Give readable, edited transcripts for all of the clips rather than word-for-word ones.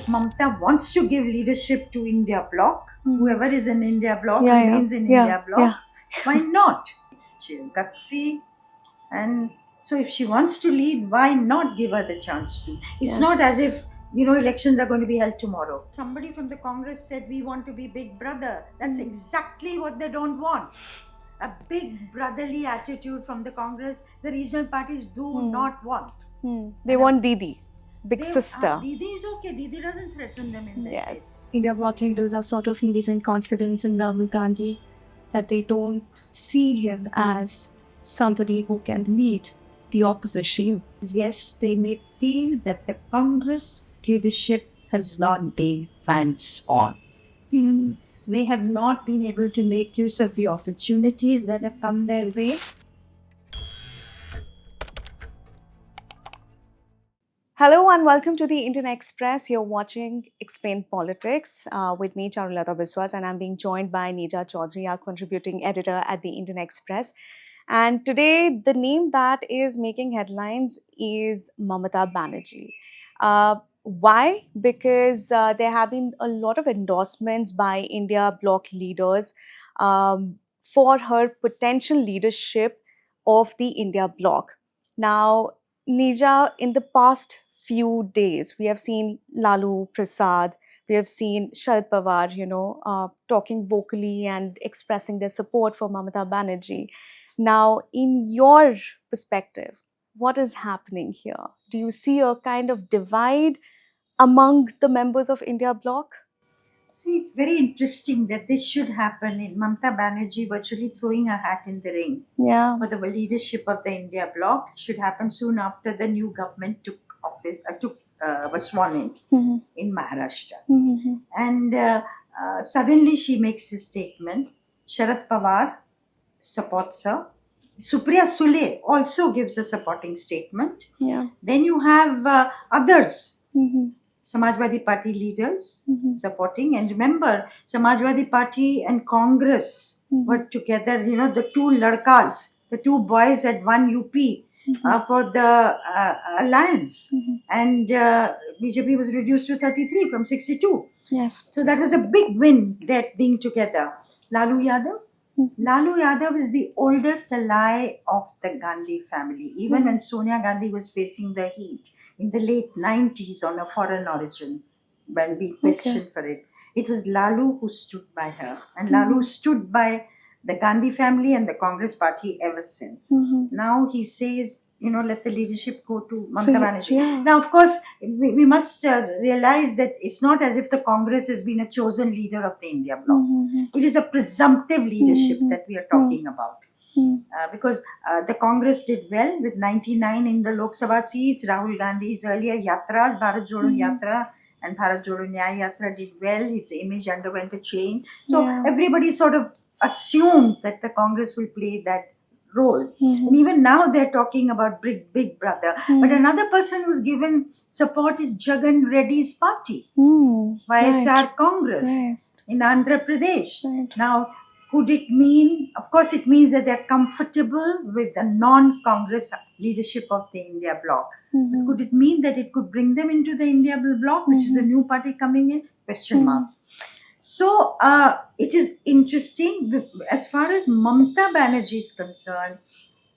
Mamata wants to give leadership to India Bloc, whoever is in India Bloc remains in yeah, India Bloc, why not? She's gutsy, and so if she wants to lead, why not give her the chance to? It's not as if elections are going to be held tomorrow. Somebody from the Congress said we want to be big brother. That's exactly what they don't want. A big brotherly attitude from the Congress, the regional parties do not want. They want Didi, big sister. Didi is okay. Didi doesn't threaten them in their face. India Bloc leaders are sort of losing confidence in Rahul Gandhi, that they don't see him as somebody who can lead the opposition. Yes, they may feel that the Congress leadership has not been hands-on. They have not been able to make use of the opportunities that have come their way. Hello and welcome to the Indian Express. You're watching Explain Politics with me, Charulata Biswas, and I'm being joined by Neerja Chowdhury, our contributing editor at the Indian Express. And today, the name that is making headlines is Mamata Banerjee. Why? Because there have been a lot of endorsements by India Bloc leaders for her potential leadership of the India Bloc. Now, Neerja, in the past few days, we have seen Lalu Prasad, we have seen Sharad Pawar, talking vocally and expressing their support for Mamata Banerjee. Now, in your perspective, what is happening here? Do you see a kind of divide among the members of India Bloc? See, it's very interesting that this should happen in Mamata Banerjee virtually throwing her hat in the ring for the leadership of the India Bloc. It should happen soon after the new government took office, was sworn in Maharashtra. And suddenly she makes this statement. Sharad Pawar supports her. Supriya Sule also gives a supporting statement. Then you have others. Samajwadi Party leaders supporting. And remember, Samajwadi Party and Congress were together, the two ladkas, the two boys had won UP for the alliance. And BJP was reduced to 33 from 62. Yes. So that was a big win, that being together. Lalu Yadav? Lalu Yadav is the oldest ally of the Gandhi family. Even when Sonia Gandhi was facing the heat in the late 90s on a foreign origin, when we questioned for it, it was Lalu who stood by her. And Lalu stood by the Gandhi family and the Congress party ever since. Now he says, let the leadership go to Mamata Banerjee. Now, of course, we must realize that it's not as if the Congress has been a chosen leader of the India Bloc. It is a presumptive leadership that we are talking about. Because the Congress did well with 99 in the Lok Sabha seats. Rahul Gandhi's earlier yatras, Bharat Jodo Yatra and Bharat Jodo Nyaya Yatra did well. Its image underwent a change. So everybody sort of assumed that the Congress will play that role. And even now they're talking about big brother. But another person who's given support is Jagan Reddy's party, YSR Congress in Andhra Pradesh. Now, could it mean, of course it means that they're comfortable with the non-Congress leadership of the India Bloc. But could it mean that it could bring them into the India Bloc, which is a new party coming in? Question mark. So it is interesting. As far as Mamata Banerjee is concerned,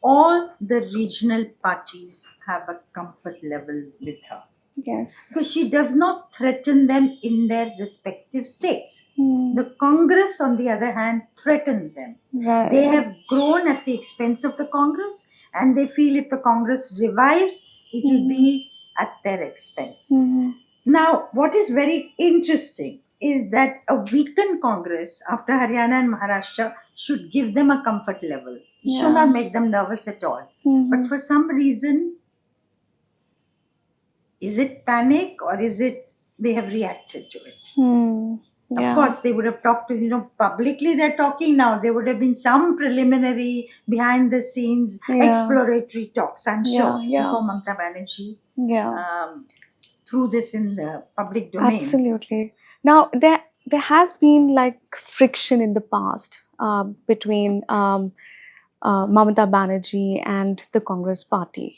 all the regional parties have a comfort level with her. Yes. Because she does not threaten them in their respective states. The Congress, on the other hand, threatens them. They have grown at the expense of the Congress, and they feel if the Congress revives, it will be at their expense. Now, what is very interesting is that a weakened Congress after Haryana and Maharashtra should give them a comfort level. It should not make them nervous at all. But for some reason, is it panic or is it they have reacted to it? Of course, they would have talked to, publicly they're talking now. There would have been some preliminary, behind the scenes, exploratory talks, I'm sure, before Mamata Banerjee threw this in the public domain. Absolutely. Now, there has been like friction in the past between Mamata Banerjee and the Congress party.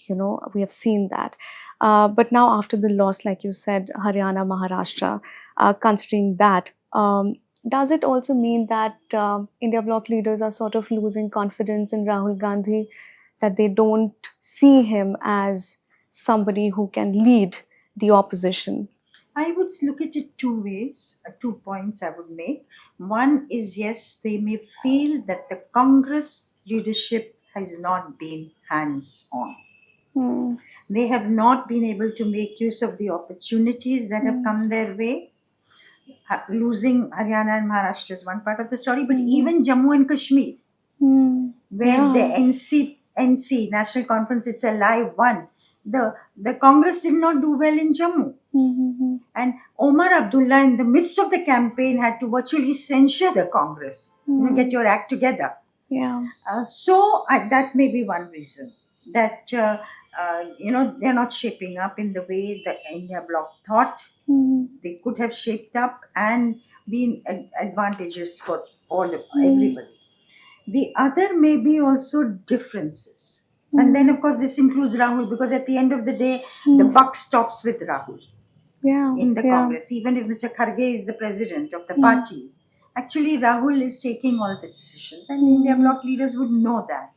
We have seen that. But now, after the loss, like you said, Haryana, Maharashtra, considering that, does it also mean that India Bloc leaders are sort of losing confidence in Rahul Gandhi, that they don't see him as somebody who can lead the opposition? I would look at it two ways, 2 points I would make. One is yes, they may feel that the Congress leadership has not been hands on. Hmm. They have not been able to make use of the opportunities that have come their way. Losing Haryana and Maharashtra is one part of the story, but even Jammu and Kashmir, Hmm. where the NC National Conference itself won, the Congress did not do well in Jammu. Hmm. And Omar Abdullah, in the midst of the campaign, had to virtually censure the Congress. Get your act together. Yeah. So that may be one reason that they're not shaping up in the way the India Bloc thought they could have shaped up and been advantageous for everybody. The other may be also differences. And then, of course, this includes Rahul, because at the end of the day, the buck stops with Rahul Yeah. in the Yeah. Congress. Even if Mr. Kharge is the president of the party, actually Rahul is taking all the decisions, and India Bloc leaders would know that.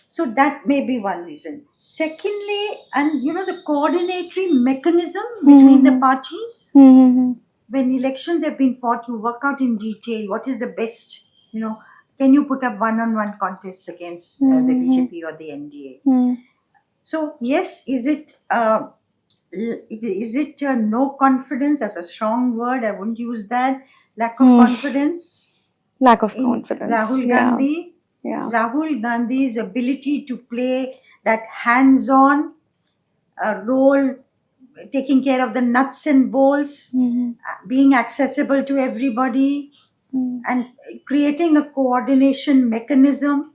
So that may be one reason. Secondly, and the coordinatory mechanism between the parties. When elections have been fought, you work out in detail what is the best. Can you put up one-on-one contests against the BJP or the NDA? So yes, is it no confidence? That's a strong word. I wouldn't use that. Lack of confidence Lack of in confidence. Rahul Yeah. Gandhi. Yeah. Rahul Gandhi's ability to play that hands-on role, taking care of the nuts and bolts, being accessible to everybody, and creating a coordination mechanism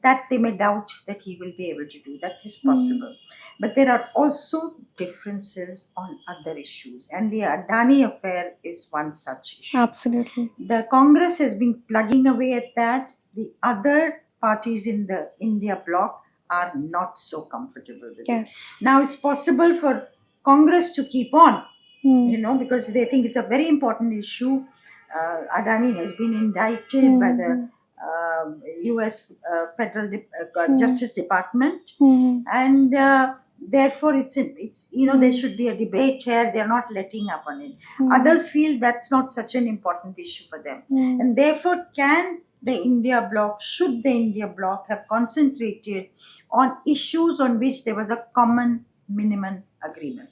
that they may doubt that he will be able to do. That is possible. But there are also differences on other issues, and the Adani affair is one such issue. Absolutely. The Congress has been plugging away at that. The other parties in the India Bloc are not so comfortable with it. Yes. Now it's possible for Congress to keep on, because they think it's a very important issue. Adani has been indicted by the U.S. Federal Justice Department, and therefore it's there should be a debate here. They're not letting up on it. Others feel that's not such an important issue for them, and therefore should the India Bloc have concentrated on issues on which there was a common minimum agreement.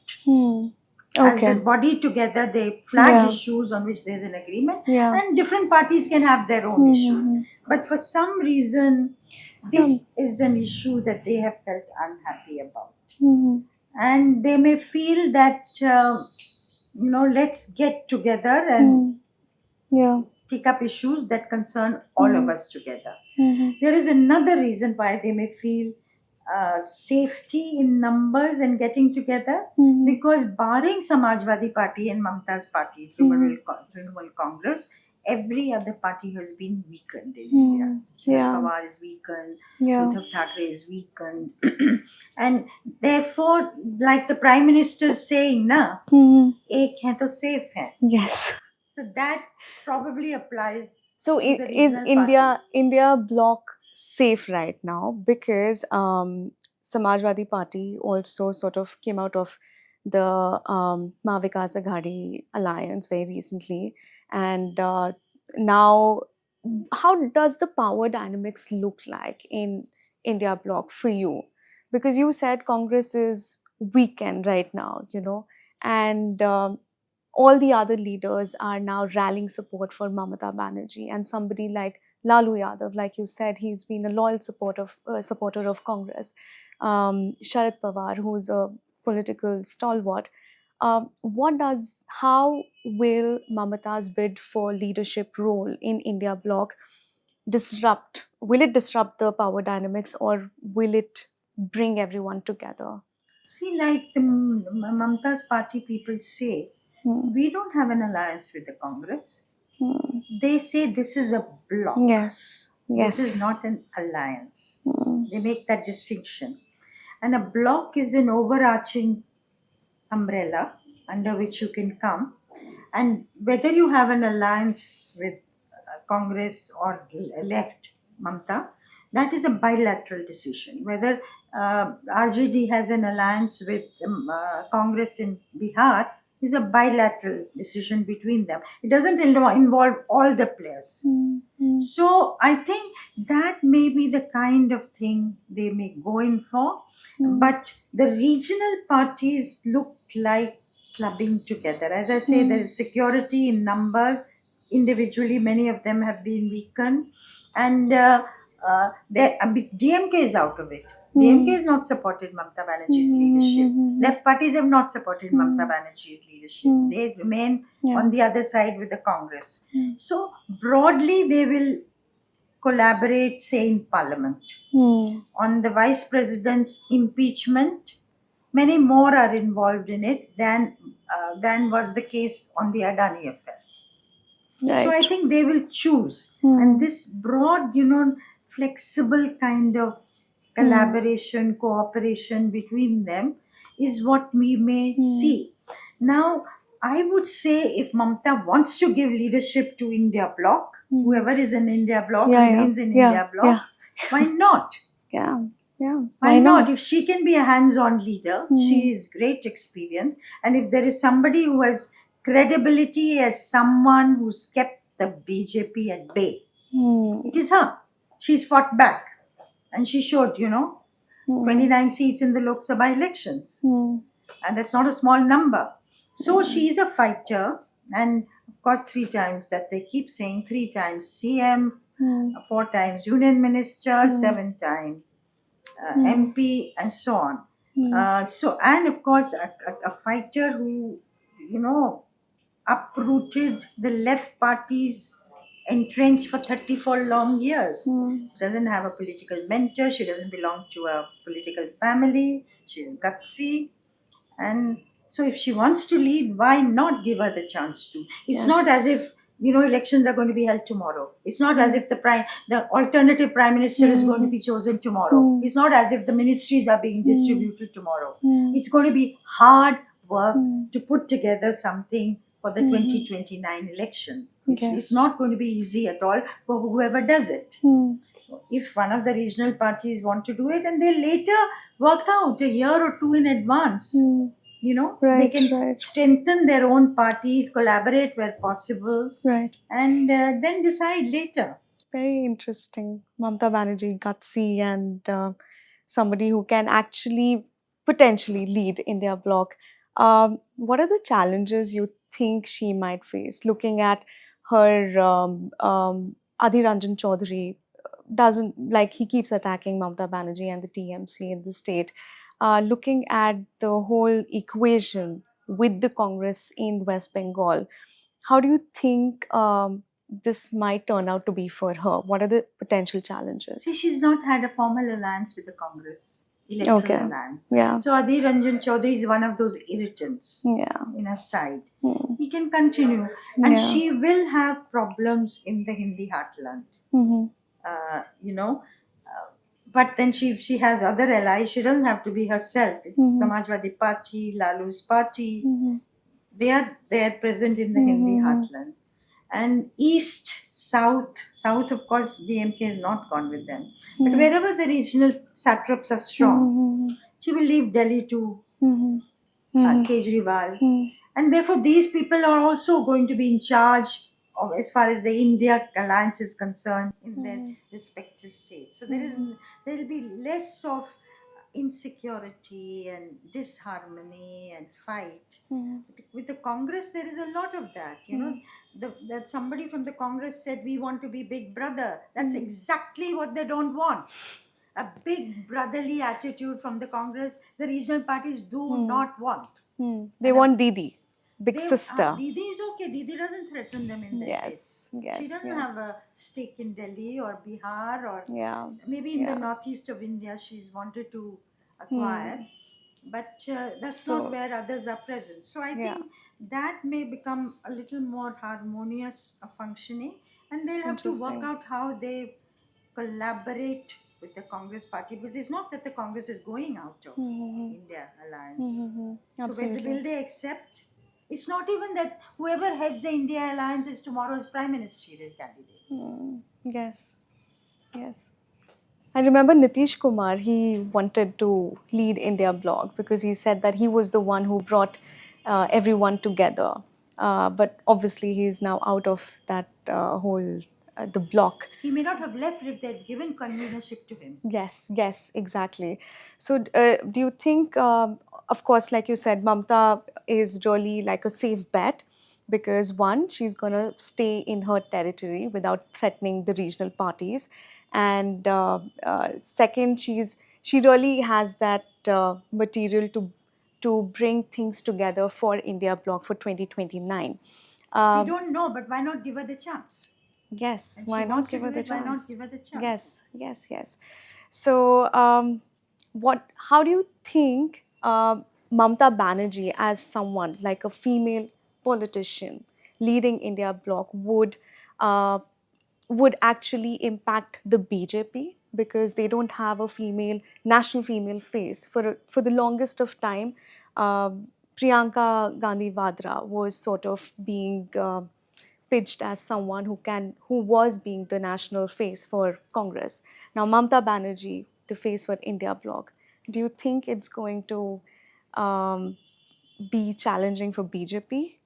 As a body together, they flag issues on which there's an agreement, and different parties can have their own issues. But for some reason, this is an issue that they have felt unhappy about. And they may feel that, let's get together and take up issues that concern all of us together. There is another reason why they may feel safety in numbers and getting together, because barring Samajwadi Party and Mamata's party, Trinamool Congress, every other party has been weakened in India. Sharad Pawar is weakened, Uddhav Thackeray is weakened, and therefore, like the Prime Minister is saying, na, ek hai to safe hai. Yes. So that probably applies. So to the is regional India Bloc safe right now? Because Samajwadi Party also sort of came out of the Mahavikas Aghadi alliance very recently, and now how does the power dynamics look like in India Bloc for you? Because you said Congress is weakened right now, and all the other leaders are now rallying support for Mamata Banerjee, and somebody like Lalu Yadav, like you said, he's been a loyal supporter of Congress. Sharad Pawar, who's a political stalwart. How will Mamata's bid for leadership role in India Bloc will it disrupt the power dynamics, or will it bring everyone together? See, like the Mamata's party people say, we don't have an alliance with the Congress. They say this is a bloc. Yes. This is not an alliance. They make that distinction. and a bloc is an overarching umbrella under which you can come. And whether you have an alliance with Congress or left, Mamta, that is a bilateral decision. Whether RJD has an alliance with Congress in Bihar is a bilateral decision between them. It doesn't involve all the players. So I think that may be the kind of thing they may go in for. But the regional parties look like clubbing together. As I say, there is security in numbers. Individually, many of them have been weakened, and DMK is out of it. DMK has not supported Mamata Banerjee's leadership. Left parties have not supported Mamata Banerjee's leadership. They remain on the other side with the Congress. So broadly, they will collaborate, say, in Parliament. On the Vice President's impeachment, many more are involved in it than was the case on the Adani affair. Right. So I think they will choose. And this broad, flexible kind of collaboration, cooperation between them is what we may see. Now, I would say if Mamata wants to give leadership to India Bloc, whoever is in India Bloc remains in India Bloc, why not? Yeah. Why not? If she can be a hands-on leader, she is great experience. And if there is somebody who has credibility as someone who's kept the BJP at bay, it is her. She's fought back. And she showed, 29 seats in the Lok Sabha elections. And that's not a small number. So she is a fighter. And of course, 3 times that they keep saying, 3 times CM, 4 times union minister, 7 times MP, and so on. And of course, a fighter who, uprooted the left parties entrenched for 34 long years. Doesn't have a political mentor. She doesn't belong to a political family. She's gutsy. And so if she wants to lead, why not give her the chance to? It's not as if, elections are going to be held tomorrow. It's not as if the alternative prime minister is going to be chosen tomorrow. It's not as if the ministries are being distributed tomorrow. It's going to be hard work to put together something for the 2029 election. It's not going to be easy at all for whoever does it. So if one of the regional parties want to do it, and they later work out a year or 2 in advance, they can strengthen their own parties, collaborate where possible, and then decide later. Very interesting. Mamata Banerjee, gutsy, and somebody who can actually potentially lead India Bloc. What are the challenges you think she might face? Looking at her, Adhir Ranjan Chaudhary doesn't, like, he keeps attacking Mamata Banerjee and the TMC in the state. Looking at the whole equation with the Congress in West Bengal, how do you think this might turn out to be for her? What are the potential challenges? See, she's not had a formal alliance with the Congress, electoral alliance. Yeah. So Adhir Ranjan Chaudhary is one of those irritants in her side. He can continue. And she will have problems in the Hindi heartland. But then she has other allies. She doesn't have to be herself. It's Samajwadi Party, Lalu's party. They are present in the Hindi heartland. And east, south, of course, DMK has not gone with them. But wherever the regional satraps are strong, she will leave Delhi to Kejriwal. And therefore, these people are also going to be in charge of, as far as the India alliance is concerned, in their respective states. So there will be less of insecurity and disharmony and fight. With the Congress, there is a lot of that. That somebody from the Congress said, we want to be big brother. That's exactly what they don't want. A big brotherly attitude from the Congress, the regional parties do not want. They want Didi, big sister. Didi is okay. Didi doesn't threaten them in their Yes. She doesn't have a stake in Delhi or Bihar or maybe in the northeast of India she's wanted to acquire. But that's not where others are present. So I think that may become a little more harmonious functioning, and they'll have to work out how they collaborate with the Congress party, because it's not that the Congress is going out of Mhm. India alliance. Mhm. So will Absolutely. they accept? It's not even that whoever heads the India alliance is tomorrow's prime ministerial candidate. Yes. Yes. I remember Nitish Kumar, he wanted to lead India Bloc because he said that he was the one who brought everyone together. But obviously, he is now out of that whole, the bloc. He may not have left if they'd given convenership to him. Yes, yes, exactly. So, do you think, of course, like you said, Mamta is really like a safe bet because one, she's going to stay in her territory without threatening the regional parties, and second, she really has that material to bring things together for India Bloc for 2029. We Uh, don't know, but why not give her the chance? yes, And she why not wants to give do her the it, why not chance? give her the chance? Yes, yes, yes. So, how do you think Mamata Banerjee, as someone like a female politician leading India Bloc, uh, would actually impact the BJP because they don't have a national female face for the longest of time. Priyanka Gandhi Vadra was sort of being pitched as someone who was being the national face for Congress. Now Mamata Banerjee, the face for India Bloc. Do you think it's going to um, be challenging for BJP?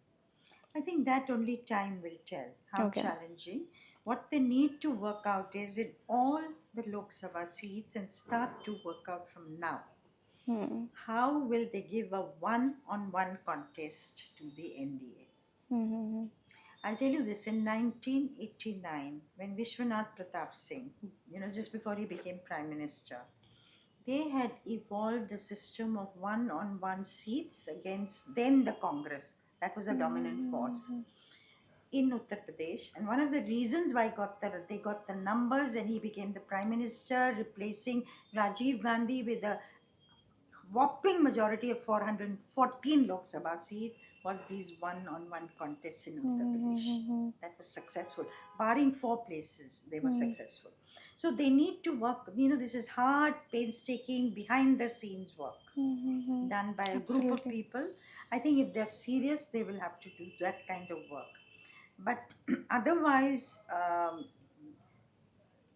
I think that only time will tell how Okay. challenging. What they need to work out is in all the Lok Sabha seats and start to work out from now. Hmm. How will they give a one-on-one contest to the NDA? Mm-hmm. I'll tell you this, in 1989, when Vishwanath Pratap Singh, just before he became Prime Minister, they had evolved a system of one-on-one seats against then the Congress. That was a dominant force in Uttar Pradesh. And one of the reasons why they got the numbers and he became the Prime Minister, replacing Rajiv Gandhi with a whopping majority of 414 Lok Sabha seats, was these one-on-one contests in Uttar Pradesh. Mm-hmm. That was successful. Barring 4 places, they were Mm-hmm. successful. So they need to work. This is hard, painstaking, behind the scenes work Mm-hmm. done by a group of Absolutely. people. I think if they're serious, they will have to do that kind of work. But otherwise,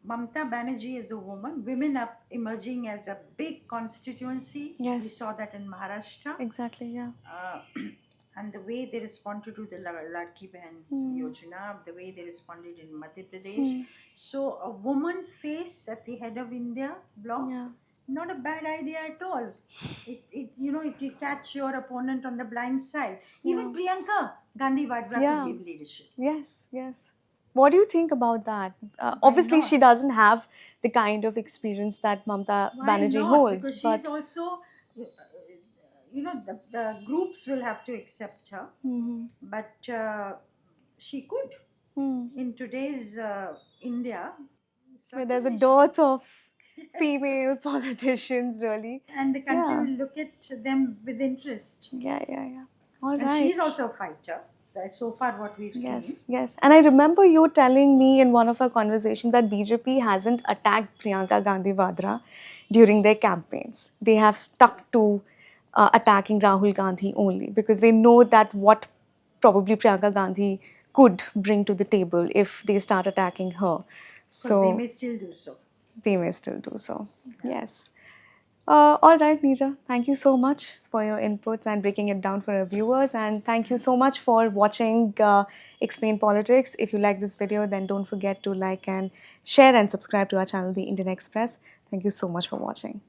Mamata Banerjee is a woman. Women are emerging as a big constituency. We saw Yes, that in Maharashtra. exactly. Yeah. Uh, and the way they responded to the Ladki Behan Mm. Yojana, the way they responded in Madhya Pradesh. Mm. So a woman face at the head of India bloc, Yeah. not a bad idea at all. It will catch your opponent on the blind side. Even Yeah. Priyanka Gandhi Vadra could Yeah. give leadership. Yes. Yes. What do you think about that? Why Obviously, she not? doesn't have the kind of experience that Mamata Why Banerjee not? holds, Because she's but also, the groups will have to accept her, Mhm. but she could. Mm. In today's India, Where there's a certainly she could. dearth of Yes. female politicians, really. And the country Yeah. will look at them with interest. Yeah. Yeah. Yeah. All And she is right. also a fighter. That's so far what we've seen. Yes, yes. And I remember you telling me in one of our conversations that BJP hasn't attacked Priyanka Gandhi Vadra during their campaigns. They have stuck to attacking Rahul Gandhi only because they know that what probably Priyanka Gandhi could bring to the table if they start attacking her. Of course, they So may still do so. they may still do so. Yeah. Yes. All right, Neerja. Thank you so much for your inputs and breaking it down for our viewers. And thank you so much for watching Explain Politics. If you like this video, then don't forget to like and share and subscribe to our channel, The Indian Express. Thank you so much for watching.